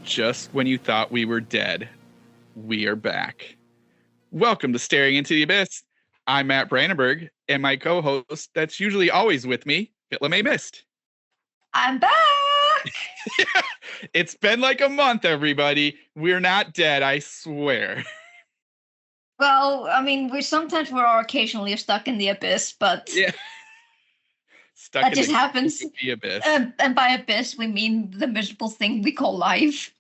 Just when you thought we were dead, we are back. Welcome to Staring into the Abyss. I'm Matt Brandenburg, and my co-host that's usually always with me, LeMay Mist. I'm back! It's been like a month, everybody. We're not dead, I swear. Well, I mean, we're occasionally stuck in the abyss, but yeah. Stuck that in just happens. The abyss. And by abyss, we mean the miserable thing we call life.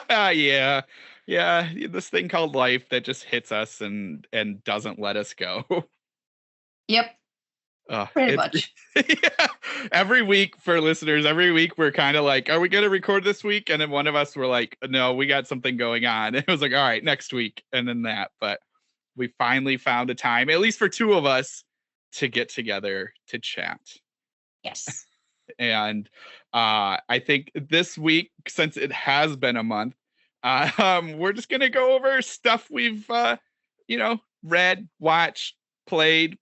yeah. This thing called life that just hits us and doesn't let us go. Yep. Pretty much. Yeah. Every week for listeners, we're kind of like, are we going to record this week? And then one of us were like, no, we got something going on. It was like, all right, next week. And then that. But we finally found a time, at least for two of us, to get together to chat. Yes. And I think this week, since it has been a month, we're just going to go over stuff we've, read, watched, played,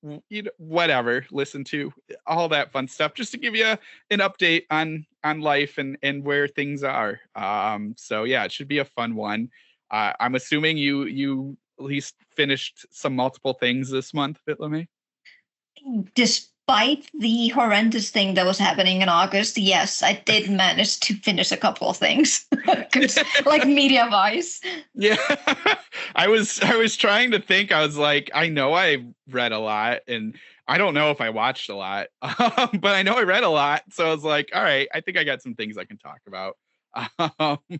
whatever, listened to, all that fun stuff, just to give you an update on life and where things are. So yeah, it should be a fun one. I'm assuming you at least finished some multiple things this month, LeMay? Despite the horrendous thing that was happening in August, yes, I did manage to finish a couple of things, like media-wise. Yeah, I was trying to think. I was like, I know I read a lot, and I don't know if I watched a lot, but I know I read a lot. So I was like, all right, I think I got some things I can talk about.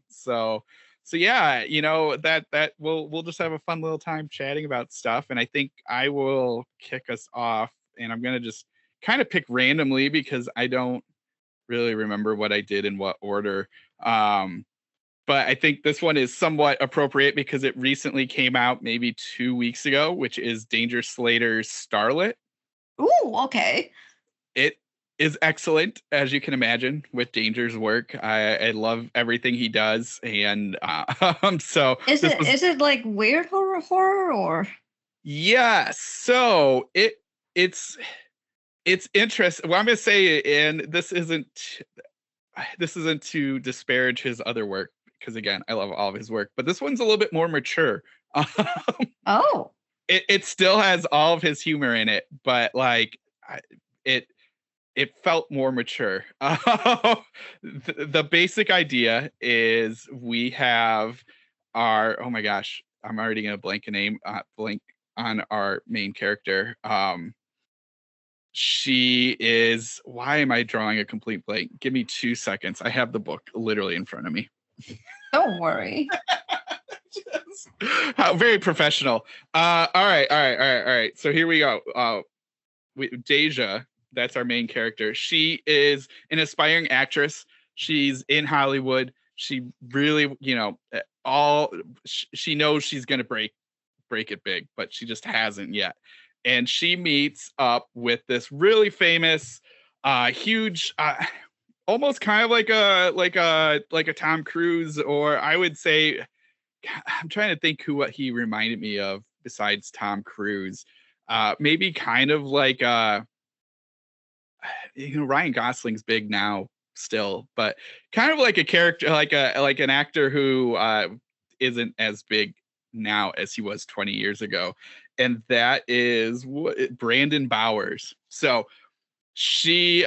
So yeah, that we'll just have a fun little time chatting about stuff, and I think I will kick us off. And I'm going to just kind of pick randomly because I don't really remember what I did in what order. But I think this one is somewhat appropriate because it recently came out maybe 2 weeks ago, which is Danger Slater's Starlet. Ooh, okay. It is excellent, as you can imagine, with Danger's work. I love everything he does. And so... Is it like weird horror or... Yeah, so it's interesting. Well, I'm going to say, and this isn't to disparage his other work, because again, I love all of his work, but this one's a little bit more mature. Oh. It still has all of his humor in it, but like it felt more mature. The basic idea is we have our, oh my gosh, I'm already going to blank on our main character. She is, why am I drawing a complete blank? Give me 2 seconds. I have the book literally in front of me. Don't worry. How very professional. All right. So here we go. Deja, that's our main character. She is an aspiring actress. She's in Hollywood. She really, she knows she's going to break it big, but she just hasn't yet. And she meets up with this really famous, huge, almost kind of like a Tom Cruise, or I would say, I'm trying to think what he reminded me of besides Tom Cruise. Maybe kind of like Ryan Gosling's big now still, but kind of like a character, like an actor who isn't as big now as he was 20 years ago. And that is Brandon Bowers. So she,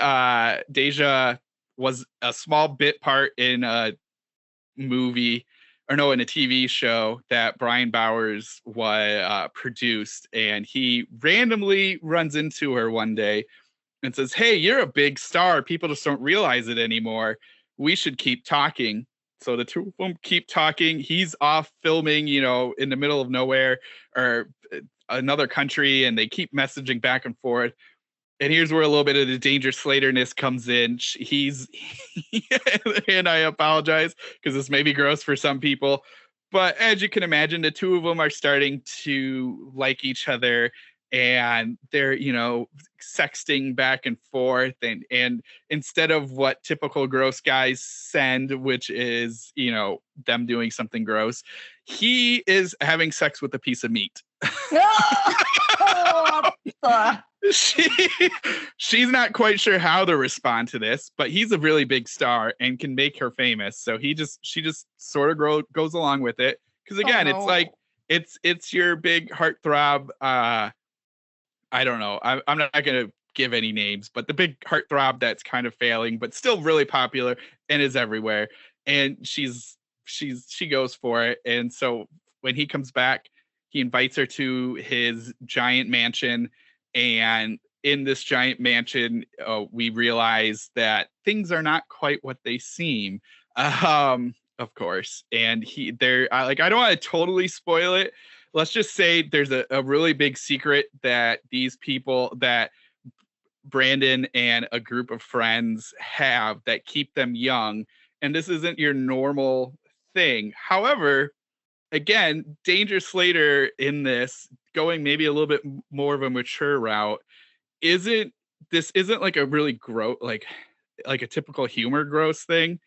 Deja, was a small bit part in a movie, in a TV show that Brian Bowers produced. And he randomly runs into her one day and says, "Hey, you're a big star. People just don't realize it anymore. We should keep talking." So the two of them keep talking. He's off filming, in the middle of nowhere or another country, and they keep messaging back and forth. And here's where a little bit of the Danger Slaterness comes in. He's, and I apologize because this may be gross for some people, but as you can imagine, the two of them are starting to like each other, and they're, sexting back and forth. And instead of what typical gross guys send, which is, them doing something gross, he is having sex with a piece of meat. Oh, She's not quite sure how to respond to this, but he's a really big star and can make her famous. So she just sort of goes along with it. Because again, it's like it's your big heartthrob. I don't know. I'm not gonna give any names, but the big heartthrob that's kind of failing, but still really popular and is everywhere. And she goes for it. And so when he comes back, he invites her to his giant mansion. And in this giant mansion, we realize that things are not quite what they seem. Of course. And I don't want to totally spoil it. Let's just say there's a really big secret that these people, that Brandon and a group of friends have, that keep them young. And this isn't your normal thing. However, again, Danger Slater in this, going maybe a little bit more of a mature route, isn't like a really gross, like a typical humor gross thing.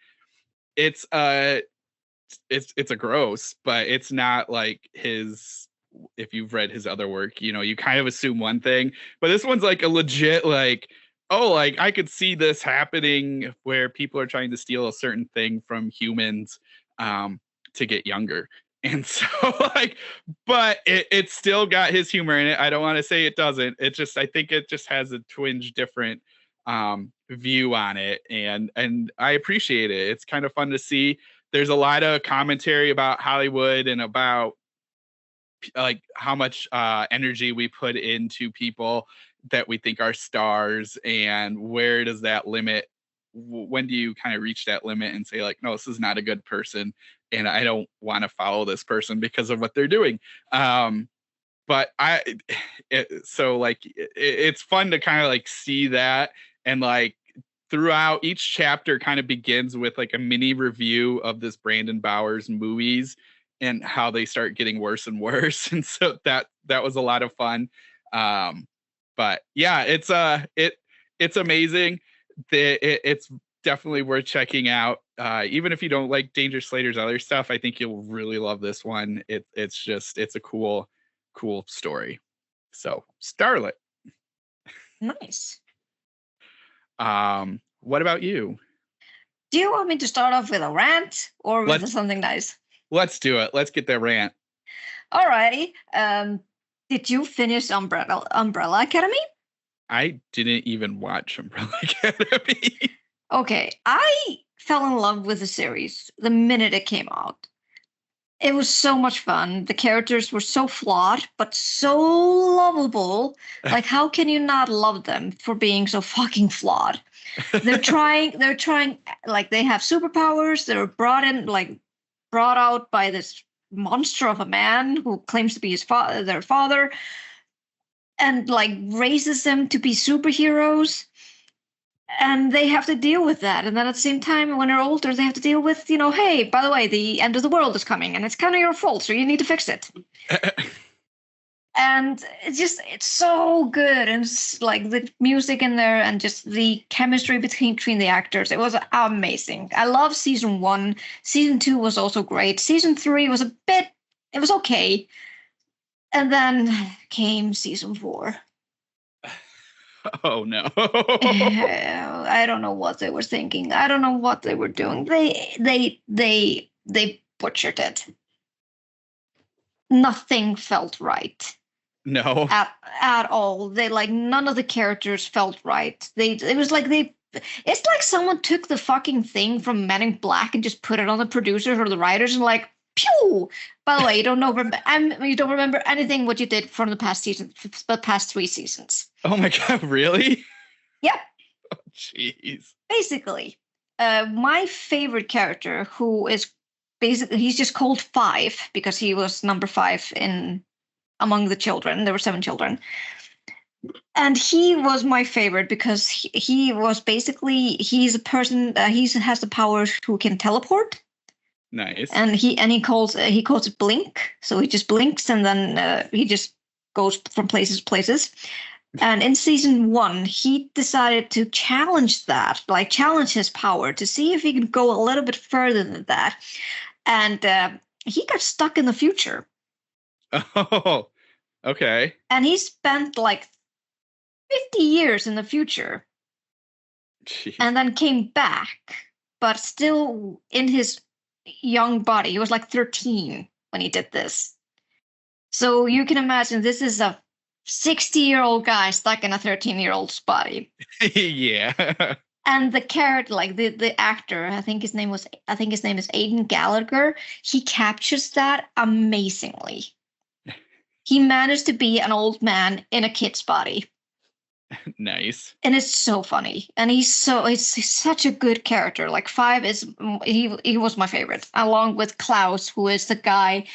It's a gross, but it's not like his, if you've read his other work, you kind of assume one thing, but this one's like a legit, like, oh, like I could see this happening where people are trying to steal a certain thing from humans to get younger. And so like, but it still got his humor in it. I don't want to say it doesn't. It just, I think it just has a twinge different view on it. And I appreciate it. It's kind of fun to see. There's a lot of commentary about Hollywood and about like how much energy we put into people that we think are stars, and where does that limit, when do you kind of reach that limit and say like, no, this is not a good person and I don't want to follow this person because of what they're doing. But it's fun to kind of like see that, and like throughout each chapter kind of begins with like a mini review of this Brandon Bowers movies and how they start getting worse and worse. And so that was a lot of fun. But yeah, it's amazing. It's definitely worth checking out. Even if you don't like Danger Slater's other stuff, I think you'll really love this one. It's a cool story. So Starlet. Nice. What about you? Do you want me to start off with a rant or with something nice? Let's do it. Let's get that rant. Alrighty. Did you finish Umbrella Academy? I didn't even watch Umbrella Academy. Okay, I fell in love with the series the minute it came out. It was so much fun. The characters were so flawed, but so lovable. Like, how can you not love them for being so fucking flawed? They're trying, like, they have superpowers. They're brought out by this monster of a man who claims to be their father, and like raises them to be superheroes. And they have to deal with that. And then at the same time, when they're older, they have to deal with, hey, by the way, the end of the world is coming and it's kind of your fault, so you need to fix it. And it's so good. And it's like the music in there and just the chemistry between the actors. It was amazing. I love season 1. Season 2 was also great. Season 3 was it was okay. And then came season 4. Oh no. I don't know what they were thinking. I don't know what they were doing. They butchered it. Nothing felt right. No. At all. They none of the characters felt right. It's like someone took the fucking thing from Men in Black and just put it on the producers or the writers and like, pew. By the way, you don't remember anything what you did from the past season, the past 3 seasons. Oh my god, really? Yep. Oh, jeez. Basically, my favorite character, who is basically, he's just called 5 because he was number 5 among the children. There were 7 children. And he was my favorite because he was basically, he's a person, he has the power who can teleport. Nice. And he calls it blink. So he just blinks and then he just goes from places to places. And in season 1, he decided to challenge his power to see if he could go a little bit further than that. And he got stuck in the future. Oh, okay. And he spent like 50 years in the future. Jeez. And then came back, but still in his young body. He was like 13 when he did this. So you can imagine this is a 60-year-old guy stuck in a 13-year-old's body. Yeah. And the character, like the actor, I think his name is Aidan Gallagher. He captures that amazingly. He managed to be an old man in a kid's body. Nice. And it's so funny. And he's such a good character. Like Five is he was my favorite, along with Klaus, who is the guy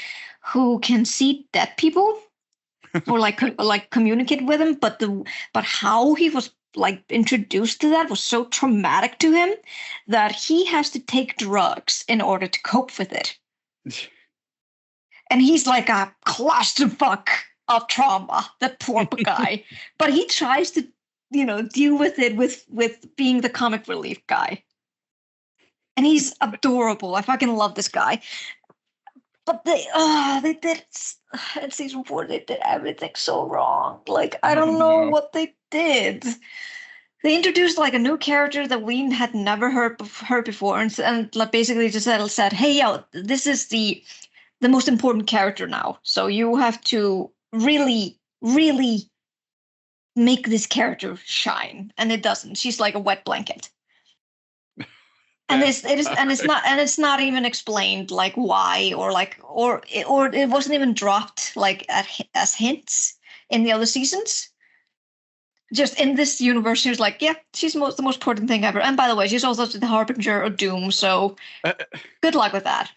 who can see dead people or like communicate with them, but how he was like introduced to that was so traumatic to him that he has to take drugs in order to cope with it. And he's like a clusterfuck of trauma, that poor guy. But he tries to, deal with it with being the comic relief guy. And he's adorable. I fucking love this guy. But they did in season 4. They did everything so wrong. Like I don't know what they did. They introduced like a new character that we had never heard before, and basically just said, "Hey, yo, this is the most important character now. So you have to really, really make this character shine." And it doesn't. She's like a wet blanket. And it's not even explained like why or it wasn't even dropped like as hints in the other seasons. Just in this universe, she was like, yeah, she's the most important thing ever. And by the way, she's also the harbinger of doom. So good luck with that.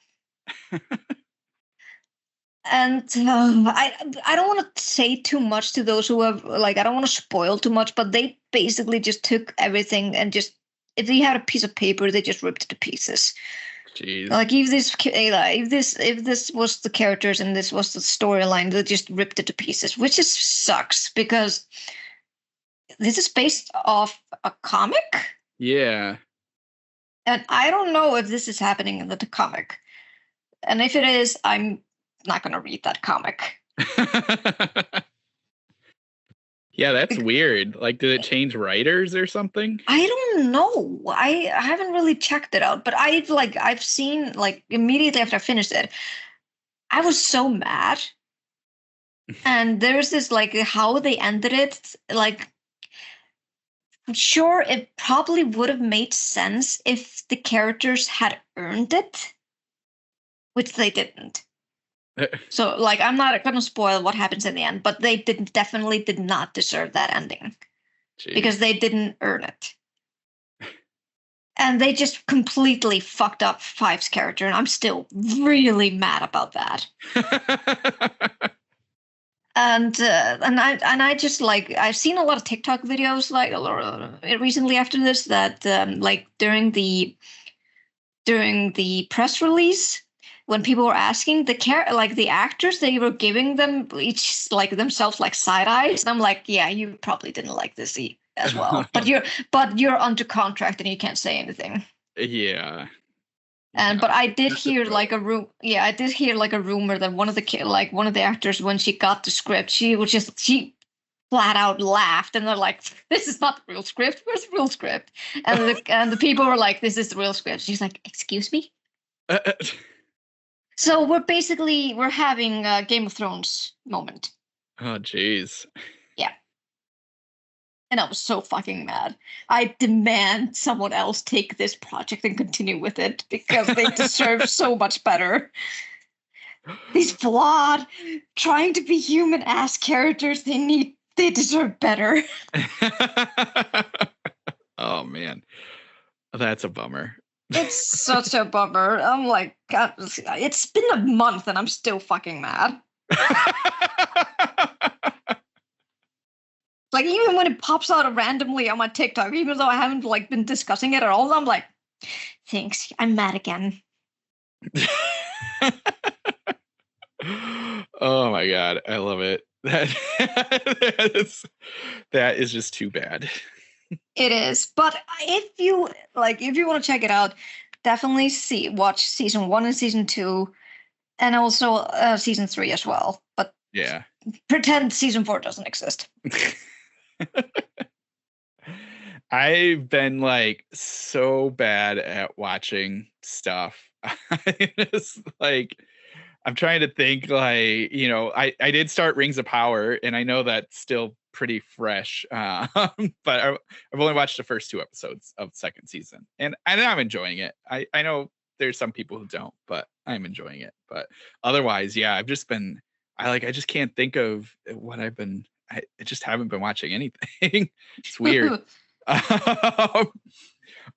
And I don't want to say too much to those who have I don't want to spoil too much, but they basically just took everything and just, if they had a piece of paper, they just ripped it to pieces. Jeez. Like if this was the characters and this was the storyline, they just ripped it to pieces, which just sucks because this is based off a comic. Yeah. And I don't know if this is happening in the comic. And if it is, I'm not going to read that comic. Yeah, that's weird. Like, did it change writers or something? I don't know. I haven't really checked it out, but I've seen like immediately after I finished it, I was so mad. And there's this like how they ended it. Like, sure, it probably would have made sense if the characters had earned it, which they didn't. So, like, I'm not going to spoil what happens in the end, but they definitely did not deserve that ending. Jeez. Because they didn't earn it. And they just completely fucked up Five's character, and I'm still really mad about that. And I just like, I've seen a lot of TikTok videos like recently after this that like during the press release, when people were asking the actors, they were giving them each like themselves like side eyes, and I'm like, yeah, you probably didn't like this as well, but you're under contract and you can't say anything. Yeah. But I did hear like a rumor that one of the actors, when she got the script, she flat out laughed, and they're like, "This is not the real script. Where's the real script?" And the people were like, "This is the real script." She's like, "Excuse me." So we're having a Game of Thrones moment. Oh, jeez. Yeah. And I was so fucking mad. I demand someone else take this project and continue with it because they deserve so much better. These flawed, trying to be human ass characters, they deserve better. Oh man. That's a bummer. It's such a bummer. I'm like, God, it's been a month and I'm still fucking mad. Like, even when it pops out randomly on my TikTok, even though I haven't like been discussing it at all, I'm like, thanks, I'm mad again. Oh my god, I love it. That is just too bad. It is, but if you want to check it out, definitely watch season 1 and season 2, and also season 3 as well. But yeah, pretend season 4 doesn't exist. I've been like so bad at watching stuff. It's like I'm trying to think like, I did start Rings of Power and I know that's still pretty fresh. But I've only watched the first 2 episodes of the second season and I'm enjoying it. I know there's some people who don't, but I'm enjoying it. But otherwise, yeah, I just can't think of what I just haven't been watching anything. It's weird.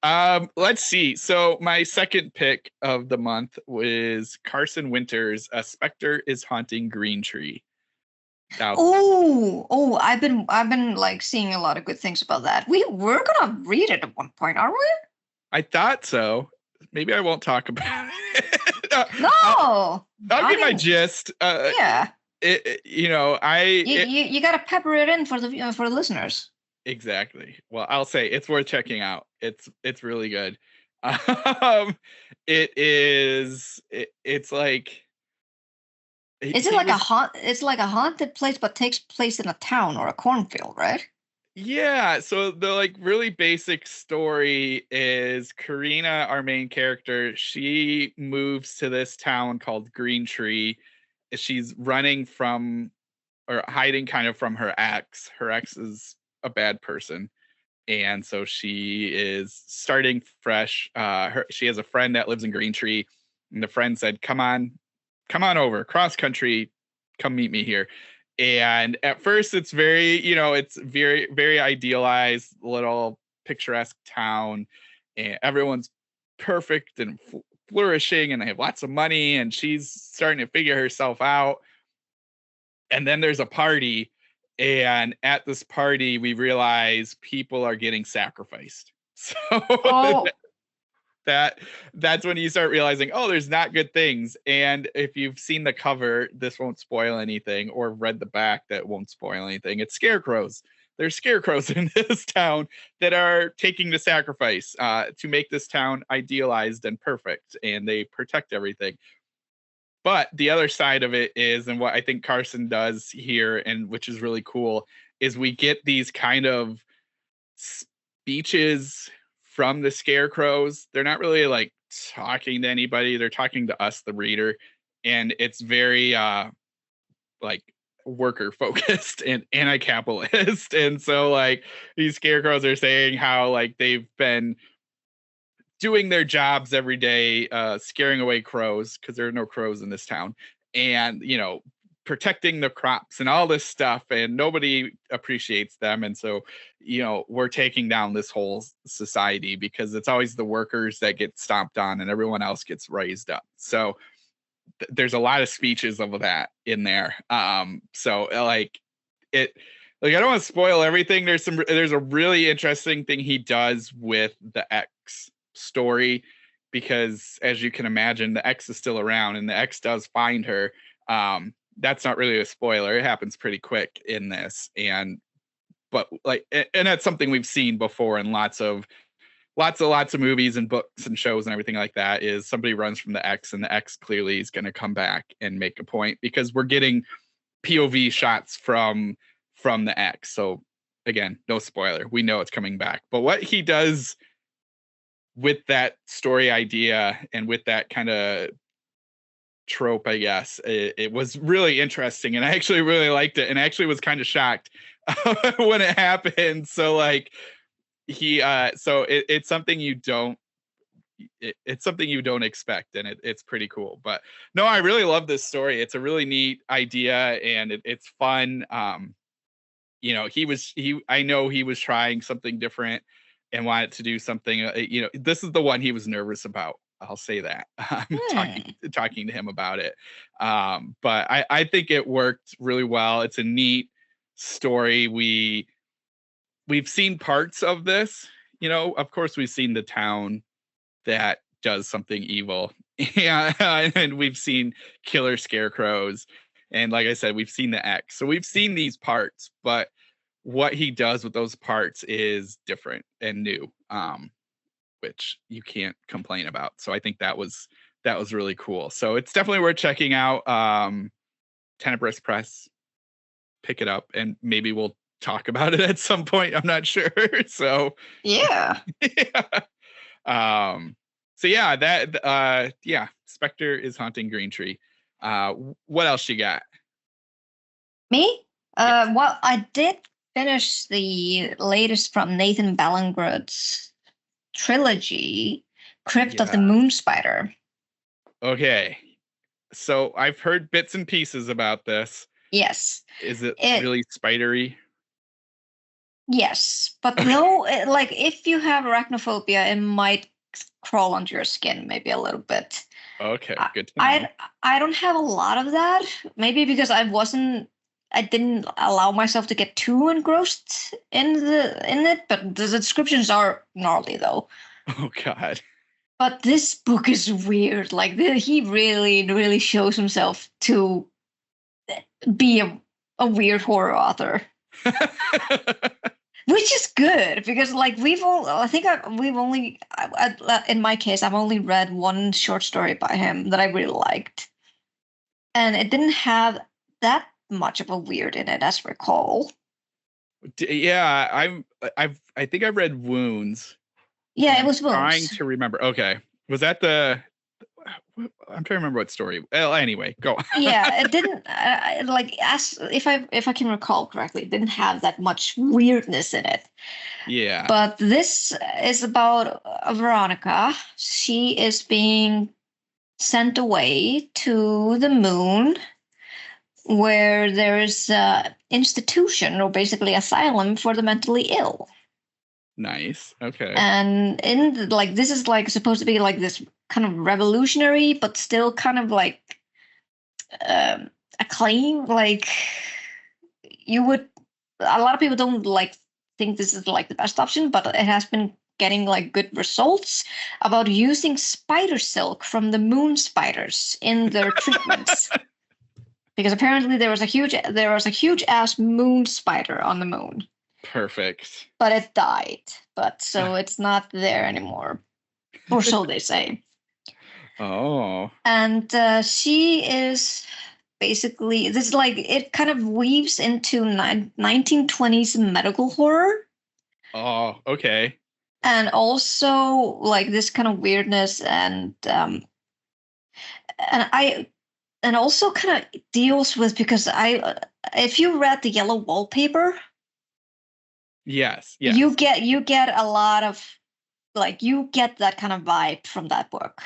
Um, let's see. So my second pick of the month was Carson Winter's Spectre is Haunting Greentree. Oh, I've been like seeing a lot of good things about that. We were gonna read it at one point, are we? I thought so. Maybe I won't talk about it. No, I'll give my gist. Yeah. You gotta pepper it in for the listeners. Exactly. Well, I'll say it's worth checking out. It's really good. It's like Is it like a haunt? It's like a haunted place, but takes place in a town or a cornfield, right? Yeah. So the like really basic story is Karina, our main character. She moves to this town called Greentree. She's running from or hiding kind of from her ex. Her ex is a bad person. And so she is starting fresh. She has a friend that lives in Greentree, and the friend said, come on over, cross country, come meet me here. And at first it's very, it's very, very idealized little picturesque town, and everyone's perfect and flourishing, and they have lots of money, and she's starting to figure herself out. And then there's a party, and at this party we realize people are getting sacrificed. So that's when you start realizing, oh, there's not good things. And if you've seen the cover, this won't spoil anything, or read the back, that won't spoil anything. It's scarecrows. There's scarecrows in this town that are taking the sacrifice to make this town idealized and perfect, and they protect everything. But the other side of it is, and what I think Carson does here, and which is really cool, is we get these kind of speeches from the scarecrows. They're not really like talking to anybody. They're talking to us, the reader. And it's very like worker focused and anti-capitalist. And so like these scarecrows are saying how like they've been doing their jobs every day, scaring away crows, because there are no crows in this town, and protecting the crops and all this stuff, and nobody appreciates them. And so we're taking down this whole society, because it's always the workers that get stomped on and everyone else gets raised up. So there's a lot of speeches of that in there. So like it, like I don't want to spoil everything. There's a really interesting thing he does with the X story, because as you can imagine, the X is still around, and the X does find her. That's not really a spoiler. It happens pretty quick in this, but that's something we've seen before in lots of movies and books and shows and everything like that, is somebody runs from the X, and the X clearly is going to come back and make a point, because we're getting POV shots from the X. So again, no spoiler. We know it's coming back. But what he does with that story idea and with that kind of trope, I guess, it was really interesting, and I actually really liked it, and I actually was kind of shocked when it happened. So like it's something you don't expect, and it's pretty cool. But no, I really love this story. It's a really neat idea, and it's fun. I know he was trying something different and wanted to do something. This is the one he was nervous about. I'll say that. Talking to him about it. But I think it worked really well. It's a neat story. We've seen parts of this. Of course, we've seen the town that does something evil, and we've seen killer scarecrows, and like I said, we've seen the X. So we've seen these parts, but what he does with those parts is different and new, which you can't complain about. So I think that was really cool. So it's definitely worth checking out. Tenebris Press, pick it up, and maybe we'll talk about it at some point. I'm not sure. So Yeah. yeah. So yeah, that yeah, Spectre is Haunting Greentree. What else you got? Me? Yes. Well, I did finish the latest from Nathan Ballingrud's trilogy, Crypt of the Yeah. Moon Spider. Okay. So I've heard bits and pieces about this. Yes. Is it It really spidery? Yes, but no, like if you have arachnophobia, it might crawl onto your skin maybe a little bit. Okay, I, good to know. I don't have a lot of that. Maybe because I didn't allow myself to get too engrossed in it. But the descriptions are gnarly though. Oh God. But this book is weird. Like he really shows himself to be a weird horror author. Which is good because, like, in my case, I've only read one short story by him that I really liked, and it didn't have that much of a weird in it, as I recall. Yeah, I think I've read Wounds. Yeah, it I'm was trying Wounds. to remember. Okay, was that the? I'm trying to remember what story. Well, anyway, go. Yeah, it didn't like as if I can recall correctly, it didn't have that much weirdness in it. Yeah. But this is about Veronica. She is being sent away to the moon where there's an institution or basically asylum for the mentally ill. Nice. Okay. And like this is like supposed to be like this kind of revolutionary, but still kind of like acclaim. Like you would, a lot of people don't like think this is like the best option, but it has been getting like good results about using spider silk from the moon spiders in their treatments. Because apparently there was a huge ass moon spider on the moon. Perfect. But it died. But so it's not there anymore. Or so they say. Oh. And she is basically this like it kind of weaves into 1920s medical horror. Oh, okay. And also like this kind of weirdness and and also kind of deals with because if you read the yellow wallpaper, Yes. Yes. you get a lot of like you get that kind of vibe from that book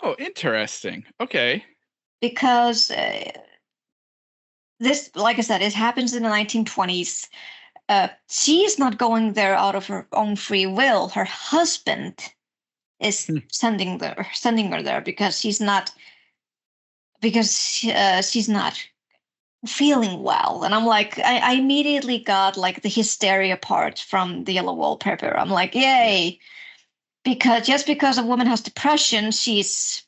Oh, interesting. Okay. because this, like I said, it happens in the 1920s. She is not going there out of her own free will. Her husband is sending her there because she's not feeling well. And I'm like, I immediately got like the hysteria part from the yellow wallpaper. I'm like, yay. Because just because a woman has depression, she's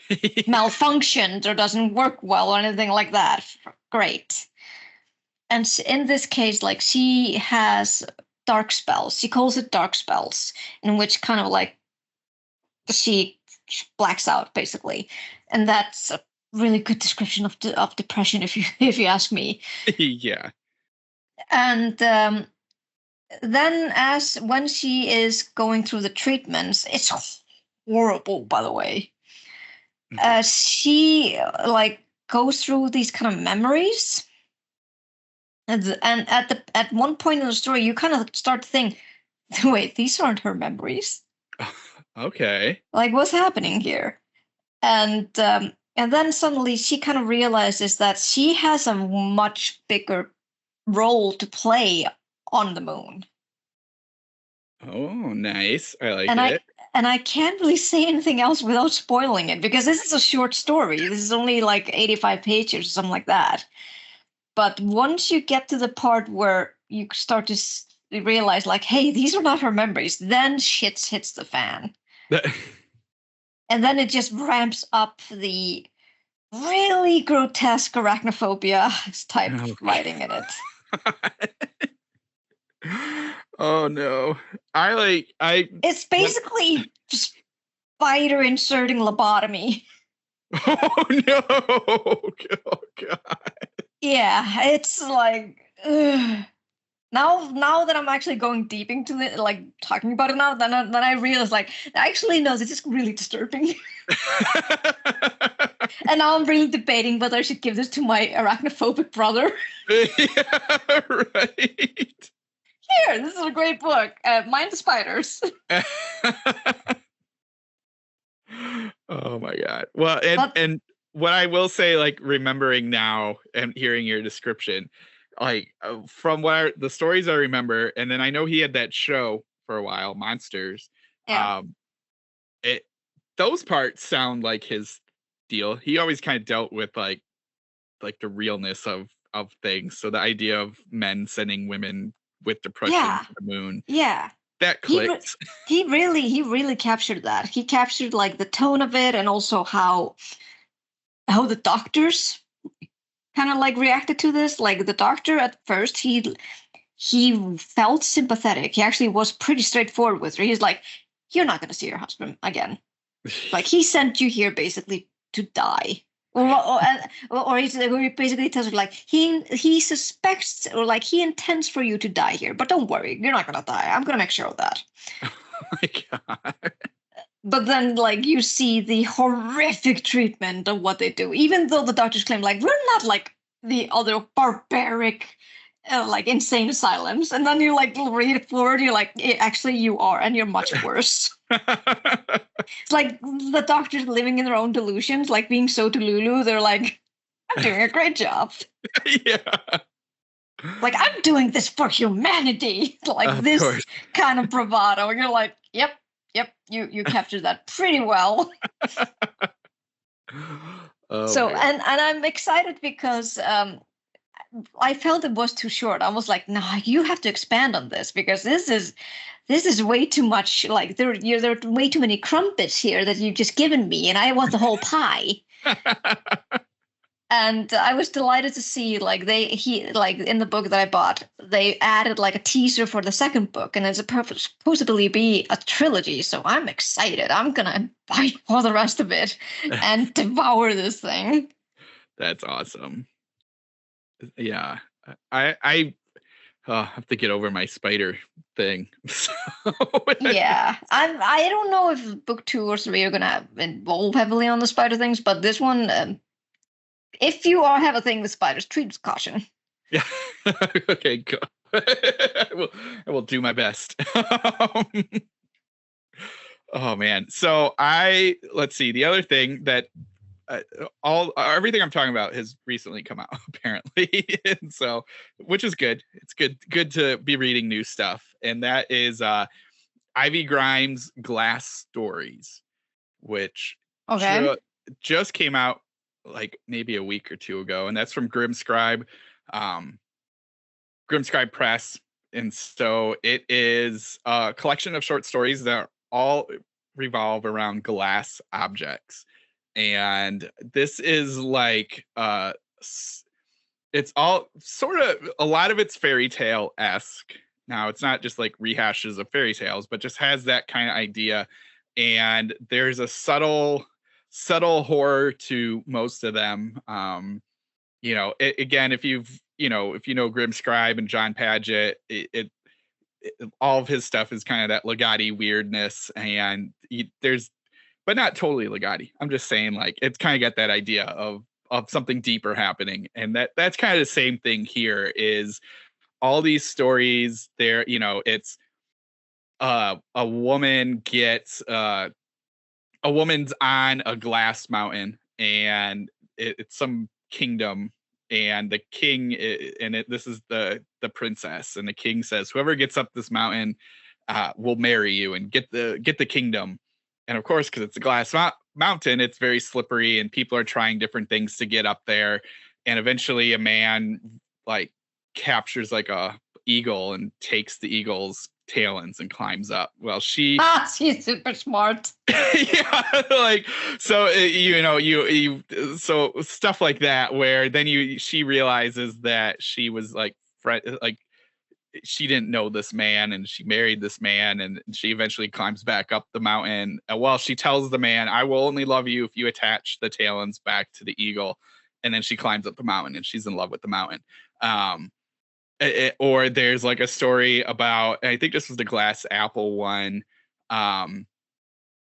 malfunctioned or doesn't work well or anything like that. Great. And in this case, like she has dark spells. She calls it dark spells, in which kind of like she blacks out basically. And that's a really good description of depression if you ask me. Yeah. And then when she is going through the treatments, it's horrible, by the way. She like goes through these kind of memories, and at one point in the story, you kind of start to think, wait, these aren't her memories. Okay. Like, what's happening here? And then suddenly she kind of realizes that she has a much bigger role to play on the moon. Oh, nice. I like And it. I can't really say anything else without spoiling it because this is a short story. This is only like 85 pages or something like that. But once you get to the part where you start to realize, like, hey, these are not her memories, then shit hits the fan. And then it just ramps up the really grotesque arachnophobia type writing in it. Oh no. It's basically spider inserting lobotomy. Oh no. Oh god. Yeah, it's like ugh. Now that I'm actually going deep into it, like talking about it now, then I realize like actually no, this is really disturbing. And now I'm really debating whether I should give this to my arachnophobic brother. Yeah, right. Here, this is a great book. Mind the spiders. Oh my god. Well, But and what I will say, like remembering now and hearing your description, like from the stories I remember, and then I know he had that show for a while, Monsters. yeah, Um, it those parts sound like his deal. He always kind of dealt with like the realness of things. So the idea of men sending women with depression yeah, to the moon, yeah. that He re- clicked. he really captured that. He captured like the tone of it and also how the doctors kind of like reacted to this. Like the doctor at first, he felt sympathetic. He actually was pretty straightforward with her. He's like, "You're not going to see your husband again. Like he sent you here basically to die." Or he basically tells her like he suspects or like he intends for you to die here, but don't worry, you're not gonna die. I'm gonna make sure of that. Oh my god. But then like you see the horrific treatment of what they do, even though the doctors claim like we're not like the other barbaric like insane asylums, and then you like read it forward, you're like actually you are, and you're much worse. It's like the doctors living in their own delusions, like being so delulu, they're like, I'm doing a great job. Yeah. Like I'm doing this for humanity. Like Of this course. kind of bravado. You're like, yep, you captured that pretty well. Oh So my god. and I'm excited because I felt it was too short. I was like, no, you have to expand on this because this is way too much. Like there are way too many crumpets here that you've just given me, and I want the whole pie. And I was delighted to see like he like in the book that I bought, they added like a teaser for the second book, and it's supposed to be a trilogy. So I'm excited. I'm gonna buy all the rest of it and devour this thing. That's awesome. Yeah. I have to get over my spider thing. So Yeah, I don't know if book 2 or 3 are gonna involve heavily on the spider things, but this one, if you all have a thing with spiders, treat with caution. yeah. Okay, good. I will do my best. Oh man. So let's see. The other thing that everything I'm talking about has recently come out apparently, and so which is good. It's good to be reading new stuff, and that is Ivy Grimes' Glass Stories, which Okay. just came out like maybe a week or two ago, and that's from Grimscribe Press. And so it is a collection of short stories that all revolve around glass objects. And this is like it's all sort of, a lot of it's fairy tale-esque. Now it's not just like rehashes of fairy tales, but just has that kind of idea. And there's a subtle horror to most of them. Again, if you know Grimscribe and John Paget, all of his stuff is kind of that Legati weirdness, and there's, but not totally Legati. I'm just saying, like, it's kind of got that idea of something deeper happening, and that's kind of the same thing here. Is all these stories there? It's a woman gets a woman's on a glass mountain, and it's some kingdom, and the king this is the princess, and the king says whoever gets up this mountain will marry you and get the kingdom. And of course, because it's a glass mountain, it's very slippery, and people are trying different things to get up there. And eventually a man like captures like a eagle and takes the eagle's talons and climbs up. Well, she's super smart. yeah, like, so you so stuff like that, where then she realizes that she was like she didn't know this man, and she married this man, and she eventually climbs back up the mountain. Well, she tells the man, I will only love you if you attach the talons back to the eagle. And then she climbs up the mountain, and she's in love with the mountain. or there's like a story about, I think this was the glass apple one,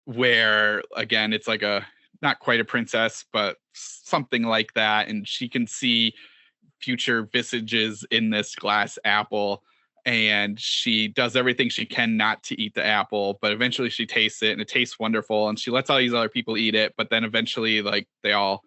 where again it's like a not quite a princess but something like that, and she can see future visages in this glass apple, and she does everything she can not to eat the apple, but eventually she tastes it and it tastes wonderful, and she lets all these other people eat it, but then eventually like they all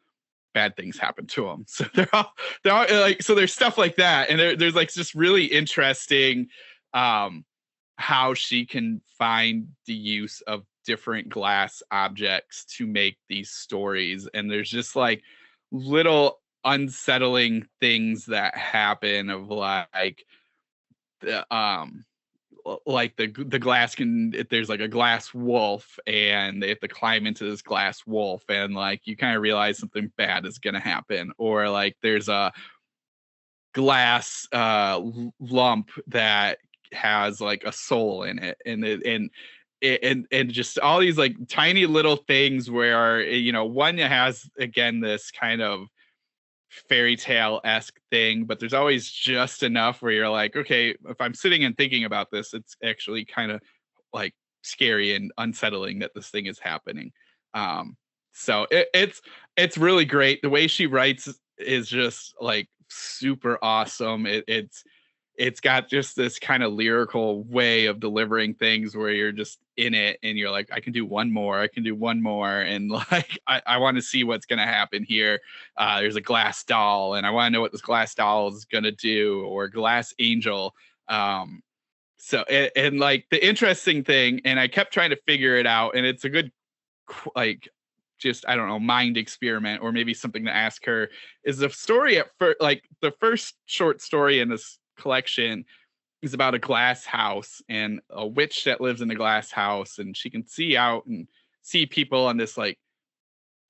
bad things happen to them. So they're all like, so there's stuff like that, and there's like just really interesting how she can find the use of different glass objects to make these stories, and there's just like little unsettling things that happen of like the glass can, if there's like a glass wolf and they have to climb into this glass wolf, and like you kind of realize something bad is going to happen, or like there's a glass lump that has like a soul in it, and just all these like tiny little things where, you know, one has again this kind of fairy tale-esque thing, but there's always just enough where you're like, okay, if I'm sitting and thinking about this, it's actually kind of like scary and unsettling that this thing is happening. So it's really great. The way she writes is just like super awesome. It's got just this kind of lyrical way of delivering things where you're just in it and you're like, I can do one more, and like I want to see what's gonna happen here. There's a glass doll and I want to know what this glass doll is gonna do, or glass angel. So and like the interesting thing, and I kept trying to figure it out, and it's a good like just, I don't know, mind experiment, or maybe something to ask her, is the story at first, like the first short story in this collection is about a glass house and a witch that lives in the glass house, and she can see out and see people on this, like,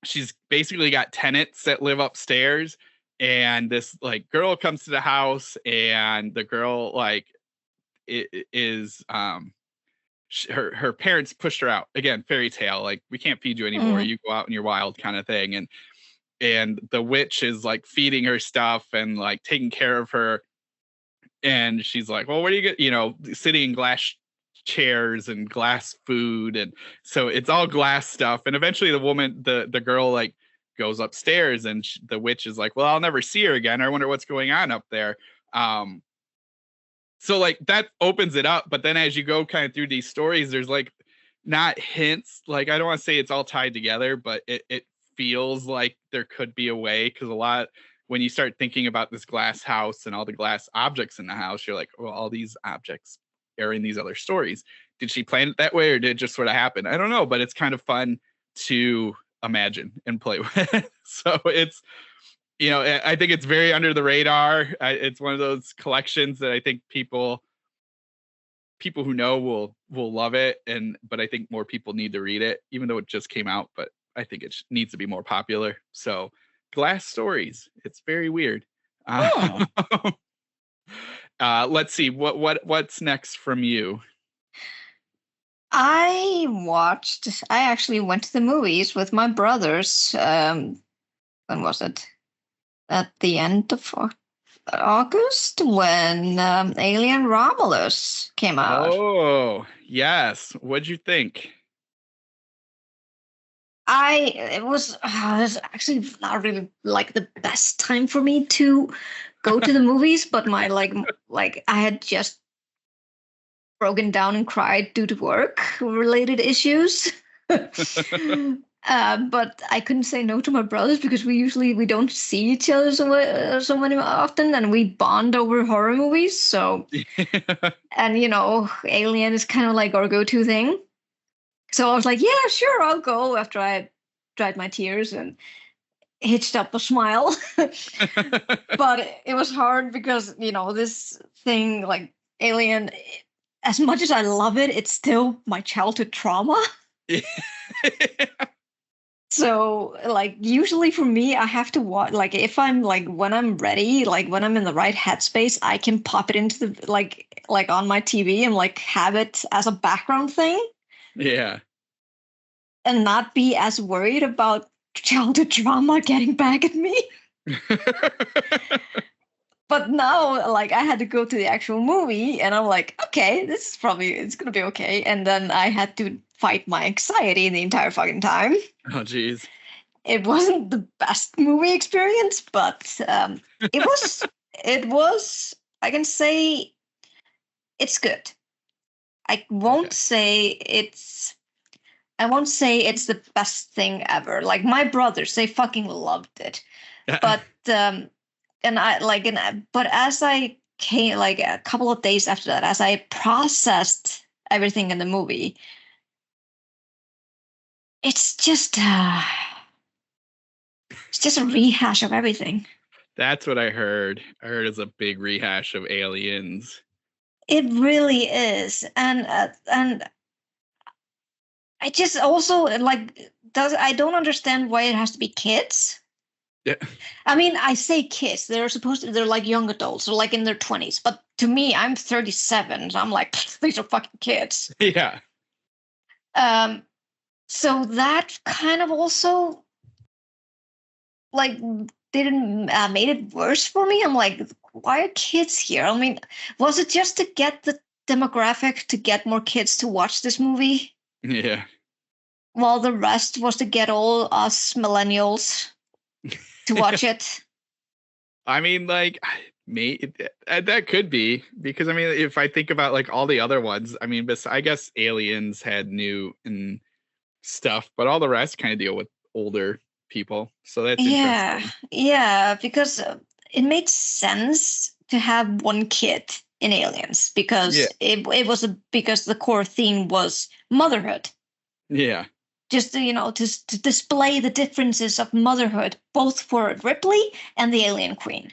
she's basically got tenants that live upstairs, and this like girl comes to the house, and the girl like is her parents pushed her out, again fairy tale, like we can't feed you anymore, you go out in your wild kind of thing, and the witch is like feeding her stuff and like taking care of her, and she's like, well, what do you get, you know, sitting in glass chairs and glass food, and so it's all glass stuff, and eventually the girl like goes upstairs, and the witch is like, well, I'll never see her again, I wonder what's going on up there. So like that opens it up, but then as you go kind of through these stories, there's like not hints, like I don't want to say it's all tied together, but it feels like there could be a way, because a lot, when you start thinking about this glass house and all the glass objects in the house, you're like, well, all these objects are in these other stories. Did she plan it that way, or did it just sort of happen? I don't know, but it's kind of fun to imagine and play with. So it's, you know, I think it's very under the radar. It's one of those collections that I think people who know will love it, but I think more people need to read it, even though it just came out. But I think it needs to be more popular. So, glass stories. It's very weird. Oh. Let's see what's next from you. I actually went to the movies with my brothers. When was it? At the end of August, when Alien Romulus came out. Oh, yes. What'd you think? It was actually not really like the best time for me to go to the movies, but my like I had just broken down and cried due to work related issues. But I couldn't say no to my brothers, because we don't see each other so many often, and we bond over horror movies. So, and you know, Alien is kind of like our go-to thing. So I was like, yeah, sure, I'll go, after I dried my tears and hitched up a smile. But it was hard because, you know, this thing like Alien, as much as I love it, it's still my childhood trauma. So, like, usually for me, I have to watch, like, if I'm, like, when I'm ready, like, when I'm in the right headspace, I can pop it into the, like on my TV and, like, have it as a background thing. Yeah. And not be as worried about childhood trauma getting back at me. But now, like, I had to go to the actual movie, and I'm like, okay, it's gonna be okay. And then I had to fight my anxiety the entire fucking time. Oh, geez. It wasn't the best movie experience, but it was. It was. I can say it's good. I won't Okay. say it's. I won't say it's the best thing ever. Like my brothers, they fucking loved it. But and I like and but as I came like a couple of days after that, as I processed everything in the movie, it's just a rehash of everything. That's what I heard. I heard it's a big rehash of Aliens. It really is, and I just also like I don't understand why it has to be kids. Yeah. I mean, I say kids. They're like young adults, or like in their 20s. But to me, I'm 37, so I'm like, these are fucking kids. Yeah. So that kind of also like didn't made it worse for me. I'm like, why are kids here? I mean, was it just to get the demographic to get more kids to watch this movie? Yeah. While the rest was to get all us millennials to watch it. I mean, like, that could be, because I mean, if I think about like all the other ones, I mean, I guess Aliens had new and stuff, but all the rest kind of deal with older people. So that's interesting. Yeah, because it made sense to have one kid in Aliens because it was because the core theme was motherhood. Yeah. Just to display the differences of motherhood, both for Ripley and the Alien Queen.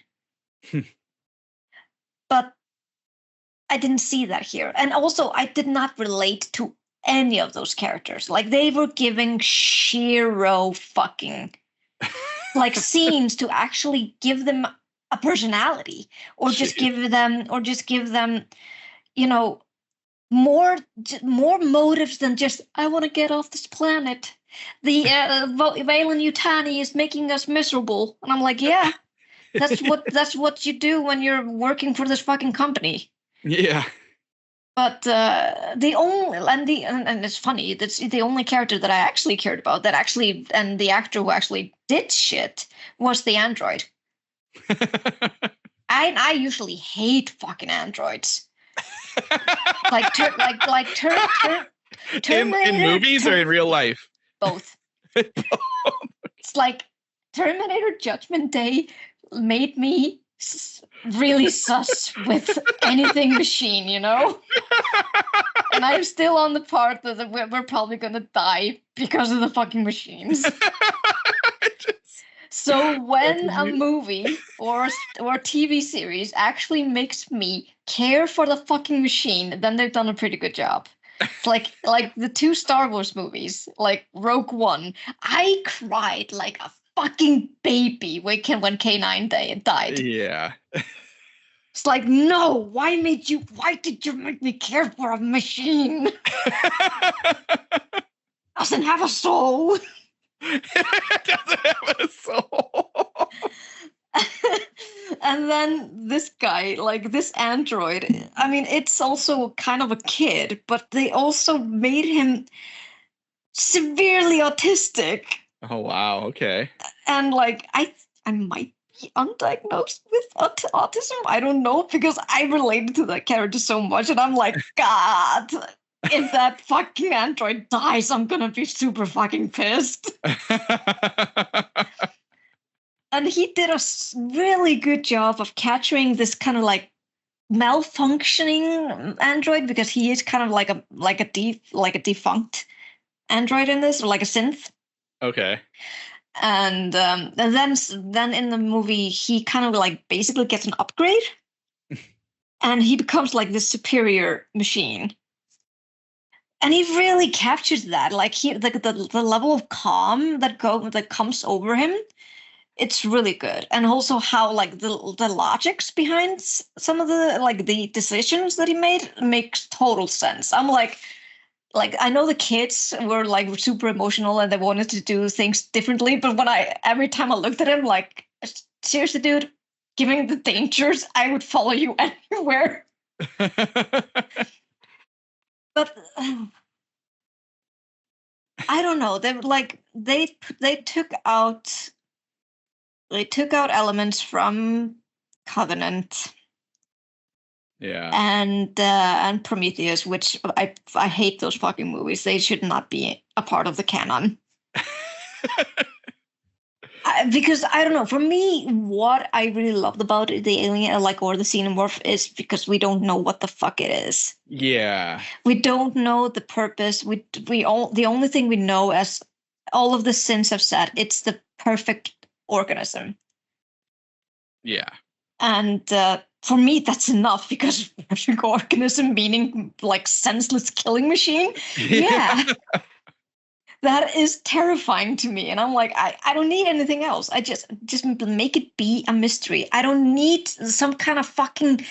But I didn't see that here, and also I did not relate to any of those characters. Like they were giving zero fucking like scenes to actually give them a personality, or just give them, more motives than just I want to get off this planet. The Valen-Yutani is making us miserable, and I'm like, yeah, that's what you do when you're working for this fucking company. Yeah. But the only and it's funny, that's the only character that I actually cared about, and the actor who actually did shit was the android. I usually hate fucking androids. In movies or in real life? Both. It's like Terminator Judgment Day made me really sus with anything machine, And I'm still on the part that we're probably gonna die because of the fucking machines. So when a movie or a TV series actually makes me care for the fucking machine, then they've done a pretty good job. Like the 2 Star Wars movies, like Rogue One, I cried like a fucking baby when K9 died. Yeah. It's like, no, why did you make me care for a machine? Doesn't have a soul. It doesn't have a soul. And then this guy, like this android, I mean, it's also kind of a kid, but they also made him severely autistic. Oh, wow. Okay. And like, I might be undiagnosed with autism. I don't know, because I related to that character so much, and I'm like, God, if that fucking android dies, I'm gonna be super fucking pissed. And he did a really good job of capturing this kind of like malfunctioning android, because he is kind of like a defunct android in this, or like a synth. Okay. And then in the movie, he kind of like basically gets an upgrade, and he becomes like this superior machine. And he really captures that, like the level of calm that comes over him. It's really good. And also how like the logics behind some of the decisions that he made makes total sense. I'm like I know the kids were like super emotional and they wanted to do things differently, but every time I looked at him, like, seriously, dude, given the dangers, I would follow you anywhere. But I don't know. They took out elements from Covenant. Yeah. And Prometheus, which I hate those fucking movies. They should not be a part of the canon. Because I don't know. For me, what I really loved about the alien, or the xenomorph, is because we don't know what the fuck it is. Yeah. We don't know the purpose. The only thing we know, as all of the sins have said, it's the perfect organism. Yeah. And for me, that's enough, because perfect organism meaning like senseless killing machine. Yeah. That is terrifying to me. And I'm like, I don't need anything else. I just make it be a mystery. I don't need some kind of fucking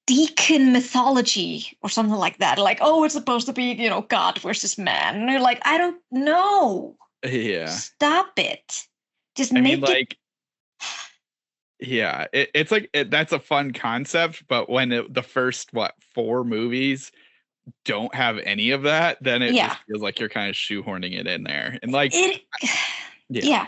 deacon mythology or something like that. Like, oh, it's supposed to be, God versus man. And you're like, I don't know. Yeah. Stop it. Just I make mean, like, yeah, it's like that's a fun concept, but when the first 4 movies don't have any of that, then it just feels like you're kind of shoehorning it in there. And like yeah.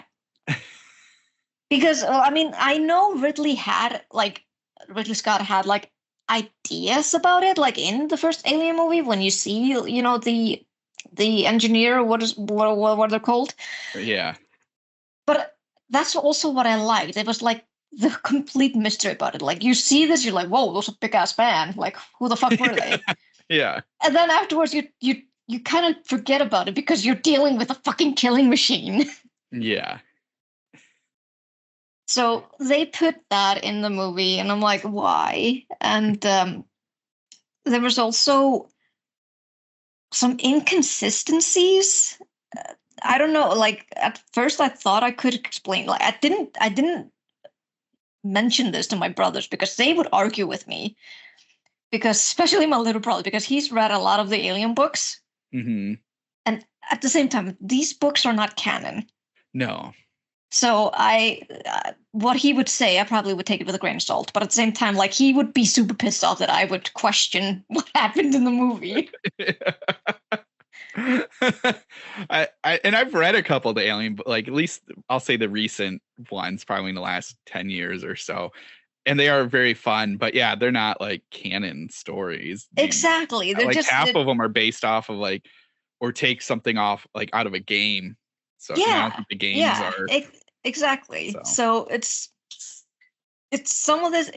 Because I mean, I know Ridley Scott had like ideas about it, like in the first Alien movie, when you see the engineer, what they're called. Yeah. But that's also what I liked. It was like the complete mystery about it. Like, you see this, you're like, whoa, those are big ass man. Like, who the fuck were they? Yeah. And then afterwards, you kind of forget about it because you're dealing with a fucking killing machine. Yeah. So they put that in the movie, and I'm like, why? And there was also some inconsistencies. I don't know. Like, at first, I thought I could explain. Like, I didn't mention this to my brothers because they would argue with me. Because especially my little brother, because he's read a lot of the Alien books. Mm-hmm. And at the same time, these books are not canon. No. So what he would say, I probably would take it with a grain of salt. But at the same time, like, he would be super pissed off that I would question what happened in the movie. I've read a couple of the Alien, like, at least I'll say the recent ones, probably in the last 10 years or so. And they are very fun, but yeah, they're not like canon stories. Exactly. They're like just half of them are based off of like, or take something off like out of a game. So I don't think the games are exactly. So it's some of this.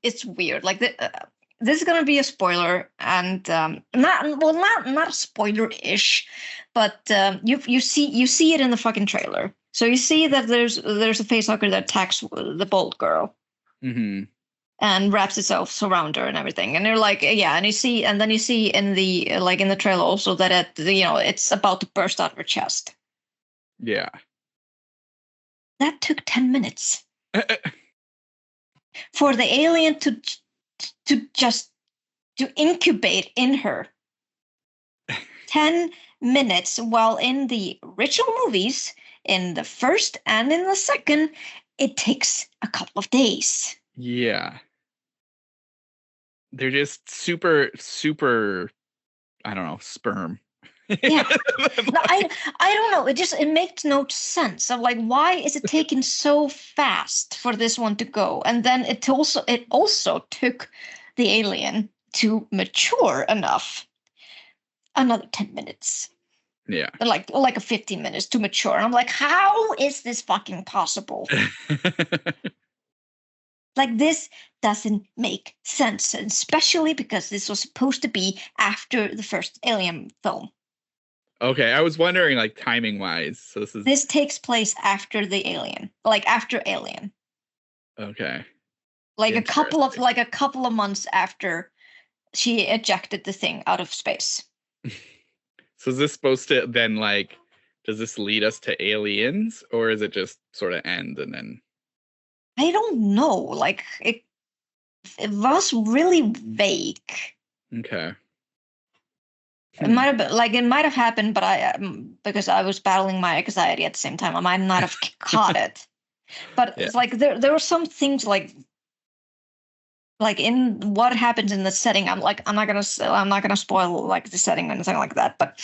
It's weird. Like this is gonna be a spoiler, and not a spoiler-ish, but you see it in the fucking trailer. So you see that there's a facehugger that attacks the bold girl. Mm-hmm. And wraps itself around her and everything, and you're like, yeah, and then you see in the in the trailer also that it's about to burst out of her chest. Yeah, that took 10 minutes for the alien to just to incubate in her. 10 minutes, while in the original movies, in the first and in the second, it takes a couple of days. Yeah. They're just super, I don't know, sperm. Yeah. No, I don't know. It makes no sense. Of like, why is it taking so fast for this one to go? And then it also took the alien to mature enough. Another 10 minutes. Yeah. Like a 15 minutes to mature. And I'm like, how is this fucking possible? Like, this doesn't make sense, especially because this was supposed to be after the first Alien film. Okay, I was wondering, like, timing wise. So this takes place after the Alien, like after Alien. Okay. Like a couple of months after she ejected the thing out of space. So is this supposed to then, like, does this lead us to aliens, or is it just sort of end and then? I don't know. Like, it was really vague. Okay. It might have happened, but because I was battling my anxiety at the same time, I might not have caught it. But it's like there were some things like like in what happens in the setting. I'm not gonna spoil like the setting or anything like that. But